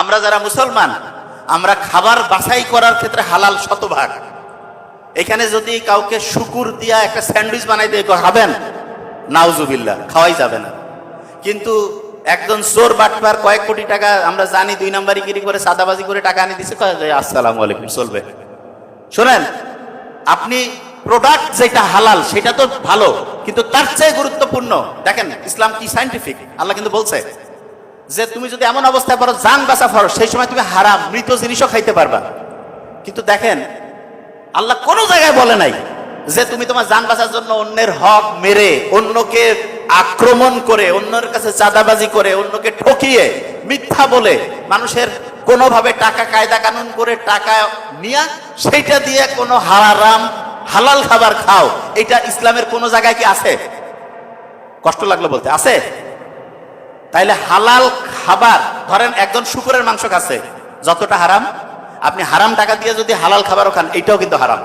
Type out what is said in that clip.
আমরা যারা মুসলমান আমরা খাবার বাছাই করার ক্ষেত্রে হালাল শতভাগ। এখানে যদি কাউকে শুকুর দিয়া একটা স্যান্ডউইচ বানাই দিয়ে খাবেন, নাউজুবিল্লাহ, খাওয়াই যাবে না। কিন্তু একজন চোর বাটপার কয়েক কোটি টাকা আমরা জানি 2 নাম্বারি গিরি করে সাদাবাজি করে টাকা আনি দিছে, আসসালামু আলাইকুম, চলবে। শোনেন, আপনি প্রোডাক্ট যেটা হালাল সেটা তো ভালো, কিন্তু তার চেয়ে গুরুত্বপূর্ণ দেখেন ইসলাম কি সায়েন্টিফিক। আল্লাহ কিন্তু বলছে যে তুমি যদি এমন অবস্থায় পারো জান বাঁচা ফরজ, সেই সময় তুমি হারাম মৃত জিনিসও খাইতে পারবা। কিন্তু দেখেন আল্লাহ কোনো জায়গায় বলে নাই যে তুমি তোমার জান বাঁচার জন্য অন্যের হক মেরে, অন্যকে আক্রমণ করে, অন্যের কাছে চাঁদাবাজি করে, অন্যকে ঠকিয়ে, মিথ্যা বলে, মানুষের কোনোভাবে টাকা কায়দা কানুন করে টাকা নিয়া সেইটা দিয়ে কোনো হারাম হালাল খাবার খাও। এটা ইসলামের কোন জায়গায় কি আছে? কষ্ট লাগলো বলতে, আছে? তাইলে হালাল খাবার, ধরেন একজন শুকরের মাংস খাচ্ছে, যতটা হারাম, আপনি হারাম টাকা দিয়ে যদি হালাল খাবারও খান, এইটাও কিন্তু হারাম।